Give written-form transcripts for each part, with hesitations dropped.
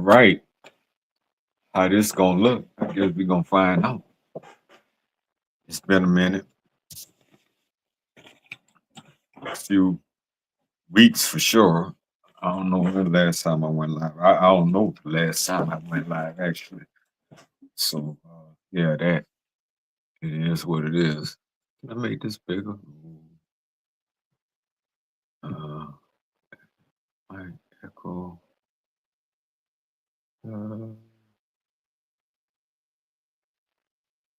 right. How this gonna look? I guess we gonna find out. It's been a minute, a few weeks for sure. I don't know when the last time I went live. I don't know the last time I went live actually. So yeah, that it is what it is. Can I make this bigger? Uh, my echo. Uh,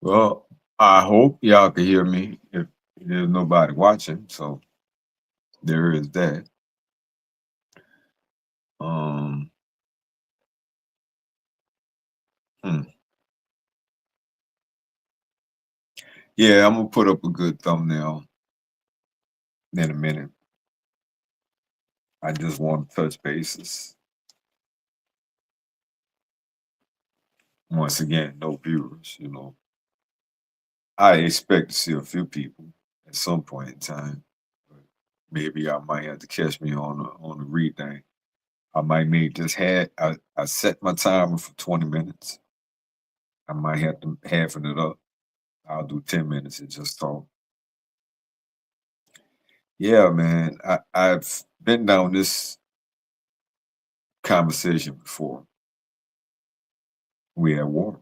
well, I hope y'all can hear me if there's nobody watching. So there is that. Um, hmm. Yeah, I'm gonna put up a good thumbnail in a minute. I just want to touch bases. Once again, no viewers. I expect to see a few people at some point in time. But maybe I might have to catch me on the read thing. I might need just had I set my timer for 20 minutes. I might have to halven it up. I'll do 10 minutes and just talk. Yeah, man. I've been down this conversation before. We at war.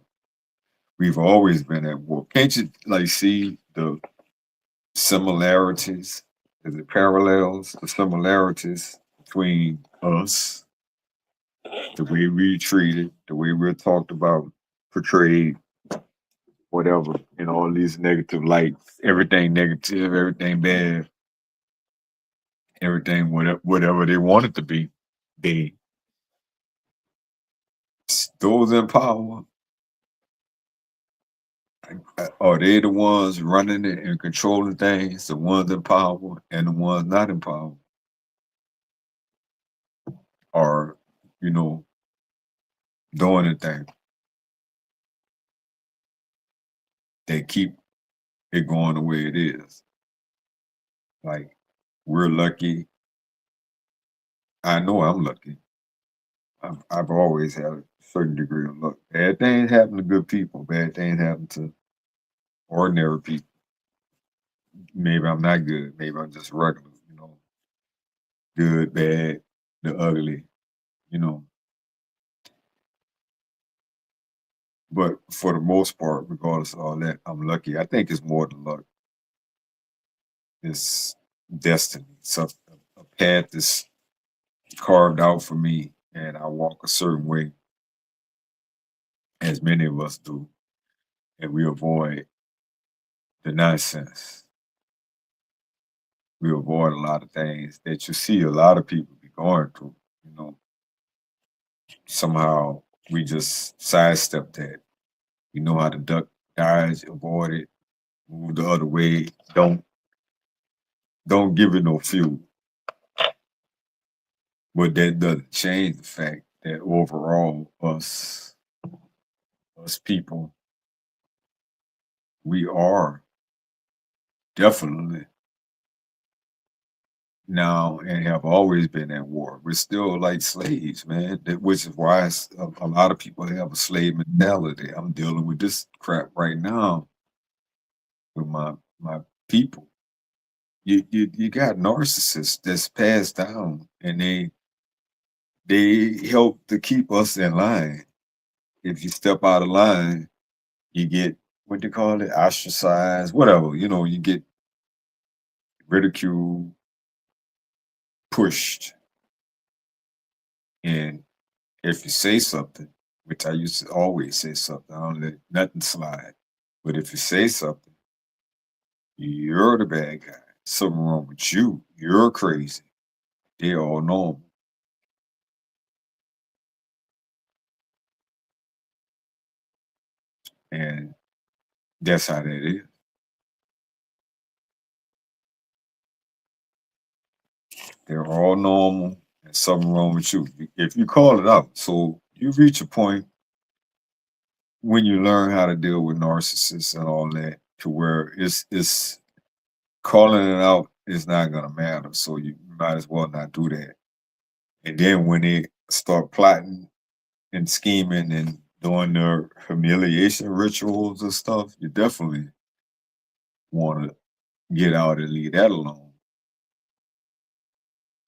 We've always been at war. Can't you like see the similarities? Is it parallels? The similarities between us, the way we treated, the way we're talked about, portrayed, whatever, in all these negative lights, everything negative, everything bad, everything whatever they want it to be. They those in power are they the ones running it and controlling things, the ones in power and the ones not in power are, you know, doing the thing. They keep it going the way it is. Like we're lucky. I know I'm lucky. I've always had a certain degree of luck. Bad things happen to good people. Bad things happen to ordinary people. Maybe I'm not good. Maybe I'm just regular. Good, bad, the ugly. You know. But for the most part, regardless of all that, I'm lucky. I think it's more than luck. It's destiny. So a path is carved out for me, and I walk a certain way, as many of us do, and we avoid the nonsense. We avoid a lot of things that you see a lot of people be going through. You know, somehow we just sidestep that. We know how to duck, dodge, avoid it, move the other way. Don't give it no fuel. But that doesn't change the fact that overall, us people, we are definitely now and have always been at war. We're still like slaves, man. Which is why a lot of people have a slave mentality. I'm dealing with this crap right now with my people. You got narcissists that's passed down, and they help to keep us in line. If you step out of line, you get what they call it, ostracized, whatever. You get ridiculed, pushed, and if you say something, which I used to always say something, I don't let nothing slide. But if you say something, you're the bad guy. Something wrong with you. You're crazy. They're all normal. And that's how that is. They're all normal and something wrong with you. If you call it out, so you reach a point when you learn how to deal with narcissists and all that to where it's calling it out is not gonna matter. So you might as well not do that. And then when they start plotting and scheming and doing their humiliation rituals and stuff, you definitely want to get out and leave that alone.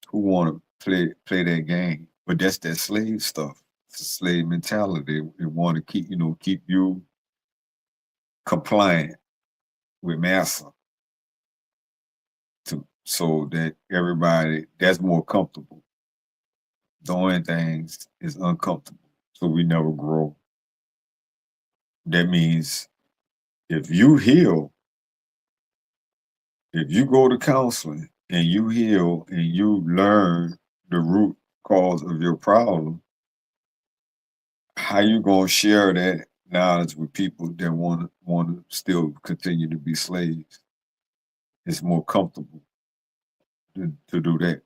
Who want to play that game? But that's that slave stuff. It's a slave mentality. They want to keep you compliant with massa so that everybody that's more comfortable. Doing things is uncomfortable. So we never grow. That means if you heal, if you go to counseling and you heal and you learn the root cause of your problem, how you gonna share that knowledge with people that want to still continue to be slaves? It's more comfortable to do that.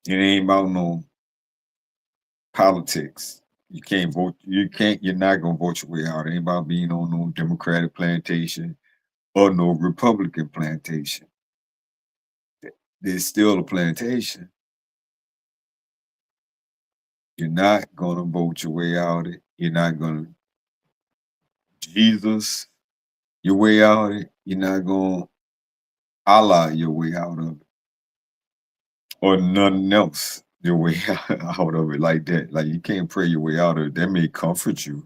It ain't about no politics. You can't vote. You can't. You're not gonna vote your way out. It ain't about being on no Democratic plantation or no Republican plantation. There's still a plantation. You're not gonna vote your way out of it. You're not gonna Jesus your way out of it. You're not gonna Allah your way out of it, or nothing else your way out of it like that. Like you can't pray your way out of it. That may comfort you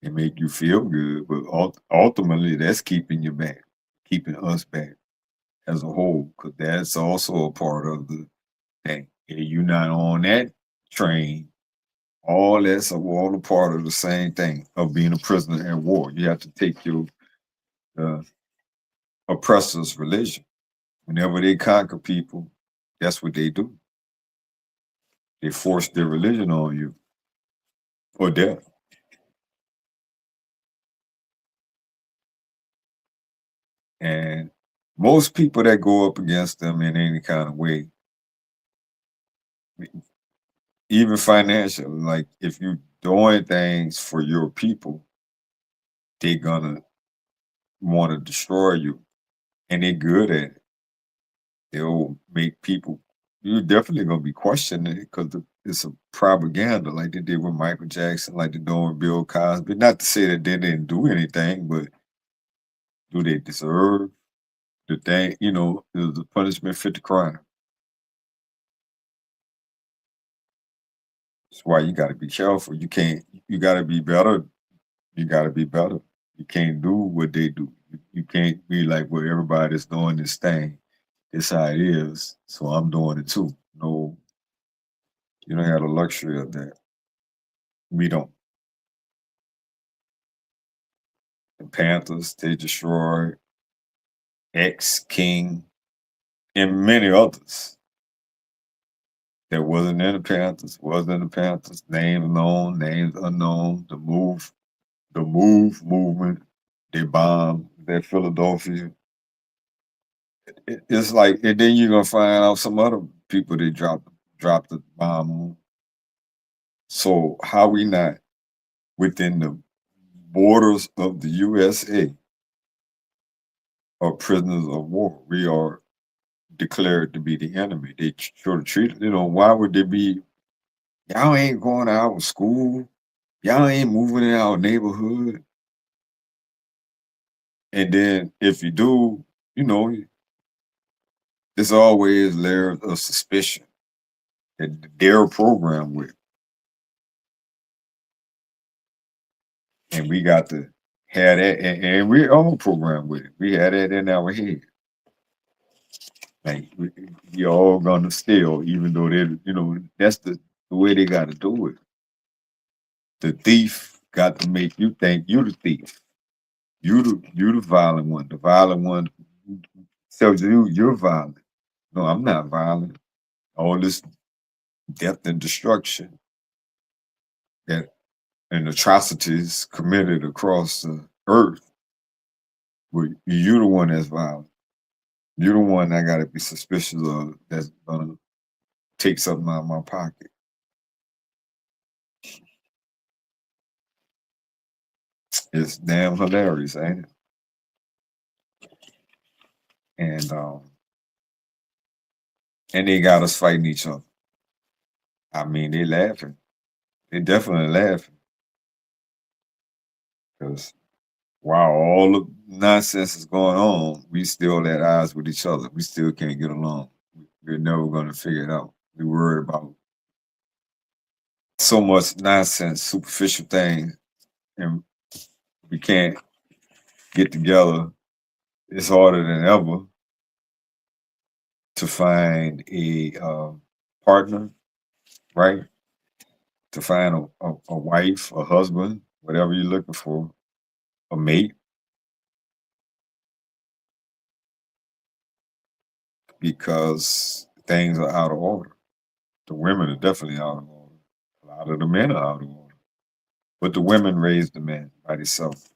and make you feel good, but ultimately that's keeping you back, keeping us back as a whole, because that's also a part of the thing. If you're not on that train, all that's all a part of the same thing of being a prisoner at war. You have to take your uh, oppressor's religion. Whenever they conquer people, that's what they do. They force their religion on you or death. And most people that go up against them in any kind of way, even financial, like if you're doing things for your people, they're gonna want to destroy you. And they're good at it. They'll make people, you're definitely gonna be questioning it because it's a propaganda like they did with Michael Jackson, like they're doing with Bill Cosby. Not to say that they didn't do anything, but do they deserve the thing? Is the punishment fit the crime? That's why you gotta be careful. You can't you gotta be better. You gotta be better. You can't do what they do. You can't be like, well, everybody's doing this thing. It's how it is. So I'm doing it too. No, you don't have the luxury of that. We don't. The Panthers, they destroyed X King and many others that wasn't in the Panthers, was in the Panthers, names known, names unknown, the move movement, they bombed that Philadelphia. It's like, and then you're gonna find out some other people they dropped the bomb on. So how we not within the borders of the USA are prisoners of war? We are declared to be the enemy. They sort of treat, why would they be, y'all ain't going out of school, y'all ain't moving in our neighborhood. And then if you do, you know, there's always layers of suspicion that they're programmed with. And we got to have that, and we're all programmed with it. We had that in our head. Like you're all gonna steal, even though that's the way they got to do it. The thief got to make you think you the thief. You the violent one. The violent one tells you're violent. No, I'm not violent. All this death and destruction that and atrocities committed across the earth. Well, you the one that's violent. You're the one I gotta be suspicious of that's gonna take something out of my pocket. It's damn hilarious, ain't it? And they got us fighting each other. I mean, they laughing. They definitely laughing because while all the nonsense is going on, we still at odds with each other. We still can't get along. We're never going to figure it out. We worry about so much nonsense, superficial things, and we can't get together. It's harder than ever to find a partner, right? To find a wife, a husband, whatever you're looking for, a mate, because things are out of order. The women are definitely out of order. A lot of the men are out of order. But the women raise the men by themselves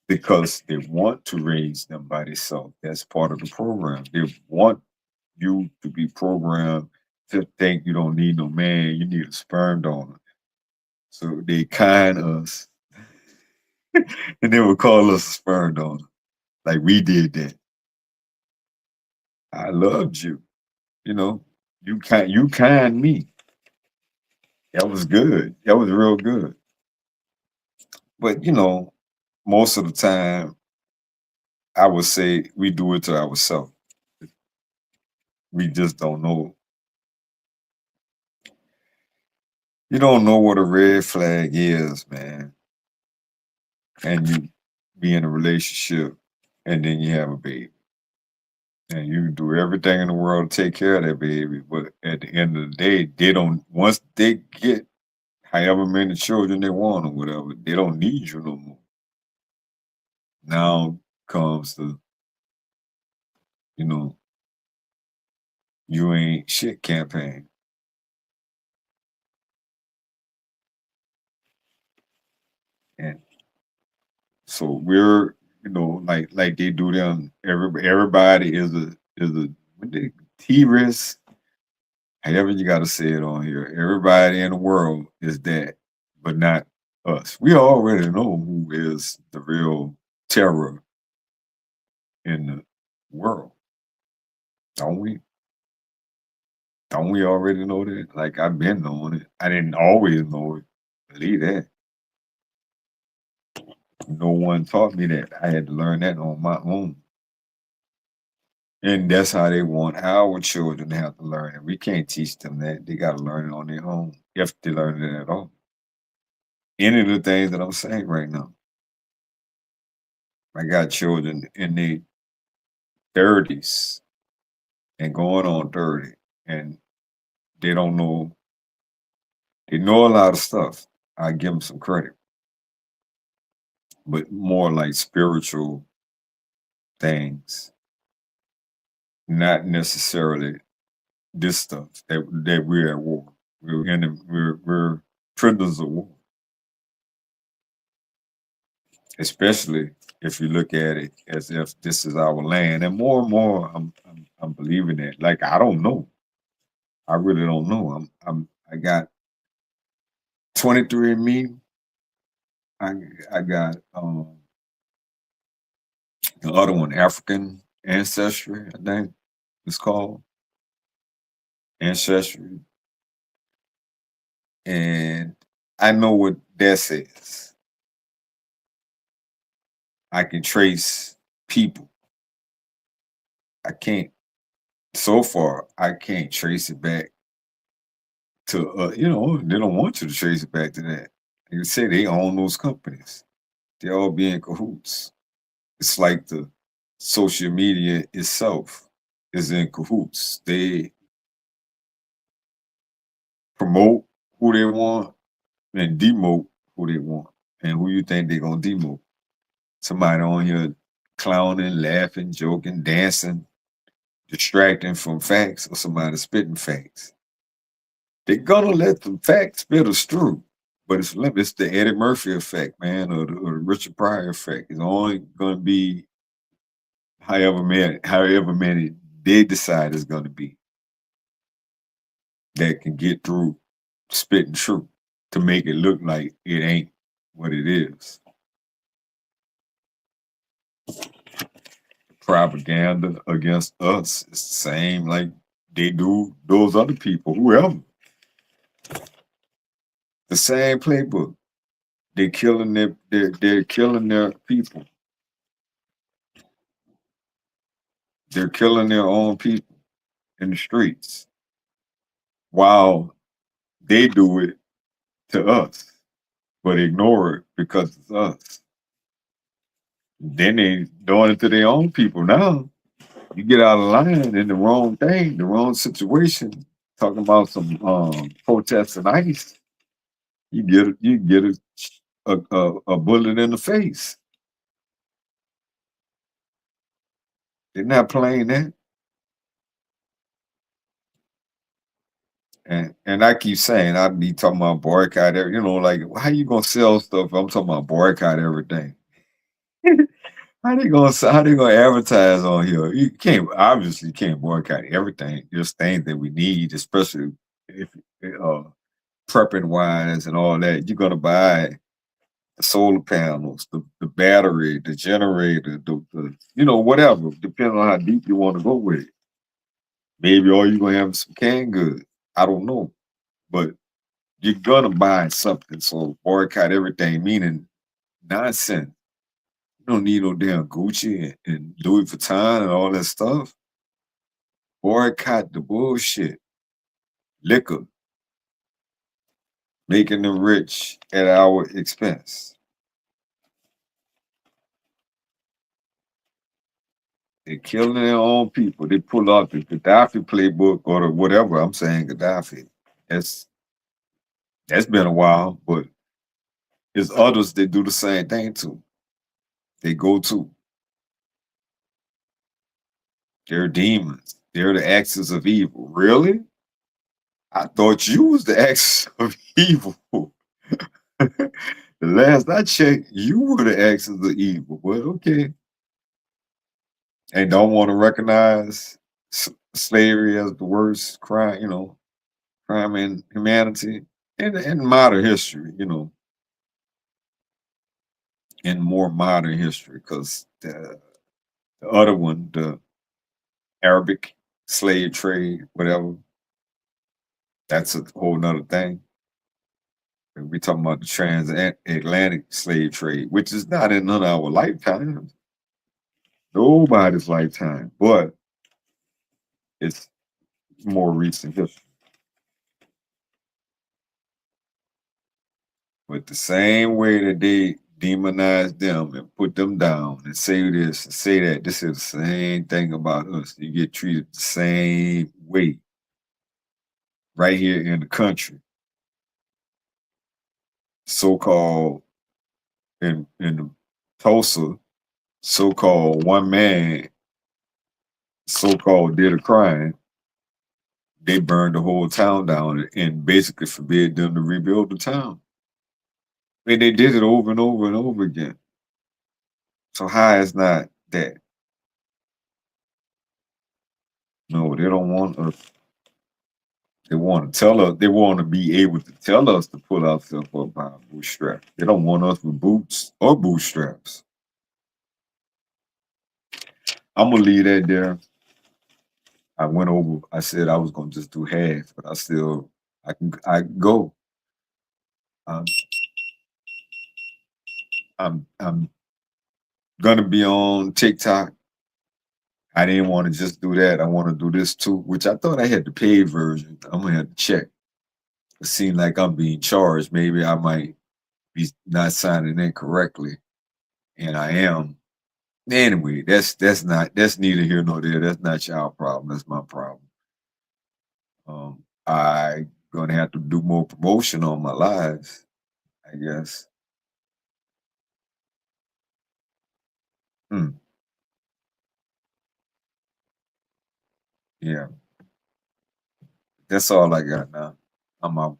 because they want to raise them by themselves. That's part of the program. They want you to be programmed to think you don't need no man, you need a sperm donor. So they kind us and they would call us a sperm donor. Like we did that. I loved you. You know, you kind me. That was good. That was real good. But most of the time I would say we do it to ourselves. We just don't know. You don't know what a red flag is, man. And you be in a relationship and then you have a baby. And you do everything in the world to take care of that baby. But at the end of the day, they don't once they get however many children they want or whatever, they don't need you no more. Now comes the, you know, you ain't shit campaign. And so we're, like they do them. Everybody is a what they T-risk, however you got to say it on here. Everybody in the world is that, but not us. We already know who is the real terror in the world, don't we? Don't we already know that? Like I've been knowing it. I didn't always know it. Believe that. No one taught me that. I had to learn that on my own. And that's how they want our children to have to learn it. We can't teach them that. They got to learn it on their own, if they learn it at all. Any of the things that I'm saying right now. I got children in their 30s and going on 30, and they don't know, they know a lot of stuff. I give them some credit, but more like spiritual things, not necessarily this stuff that we're at war. We're prisoners of war, especially if you look at it as if this is our land. And more, I'm believing that. Like I don't know, I really don't know. I got 23 and Me. I got the other one, African ancestry. I think it's called ancestry, and I know what that says. I can trace people. I can't. So far, I can't trace it back to. They don't want you to trace it back to that. They say they own those companies. They all be in cahoots. It's like the social media itself is in cahoots. They promote who they want and demote who they want. And who you think they're gonna demote? Somebody on here clowning, laughing, joking, dancing, distracting from facts, or somebody spitting facts. They're gonna let the facts spitters through. But it's the Eddie Murphy effect, man, or the Richard Pryor effect. It's only gonna be however many they decide is gonna be that can get through spitting truth to make it look like it ain't what it is. Propaganda against us is the same like they do those other people, whoever. The same playbook. They're killing their people. They're killing their own people in the streets while they do it to us, but ignore it because it's us. Then they doing it to their own people now. You get out of line in the wrong thing, the wrong situation. Talking about some protests and ICE, you get a bullet in the face. They're not playing that. And I keep saying I be talking about boycott like how you gonna sell stuff? I'm talking about boycott everything. How they gonna advertise on here? You can't obviously can't boycott everything. There's things that we need, especially if uh prepping wise and all that. You're gonna buy the solar panels, the battery, the generator, the whatever, depending on how deep you want to go with it. Maybe all you're gonna have is some canned goods. I don't know. But you're gonna buy something. So boycott everything, meaning nonsense. You don't need no damn Gucci and Louis Vuitton and all that stuff. Boycott the bullshit. Liquor, making them rich at our expense. They're killing their own people. They pull out the Gaddafi playbook or the whatever. I'm saying Gaddafi. That's that's been a while, but there's others that do the same thing too. They go to. They're demons. They're the axis of evil. Really? I thought you was the axis of evil. The last I checked, you were the axis of evil. But okay. And don't want to recognize slavery as the worst crime, crime in humanity in modern history, in more modern history, because the other one, the Arabic slave trade, whatever, that's a whole nother thing. And we're talking about the transatlantic slave trade, which is not in none of our lifetimes, nobody's lifetime, but it's more recent history. But the same way that they demonize them and put them down and say this and say that, this is the same thing about us. You get treated the same way right here in the country. So-called in Tulsa, so-called one man, so-called did a crime. They burned the whole town down and basically forbid them to rebuild the town. And they did it over and over and over again. So how is not that? No, they don't want us. They want to tell us. They want to be able to tell us to pull ourselves up by our bootstraps. They don't want us with boots or bootstraps. I'm gonna leave that there. I went over. I said I was gonna just do half, but I can go. Um, I'm gonna be on TikTok. I didn't want to just do that. I want to do this too, which I thought I had the paid version. I'm gonna have to check. It seems like I'm being charged. Maybe I might be not signing in correctly, and I am. Anyway, that's neither here nor there. That's not y'all problem. That's my problem. I gonna have to do more promotion on my lives, I guess. Hmm. Yeah, that's all I got now. I'm out.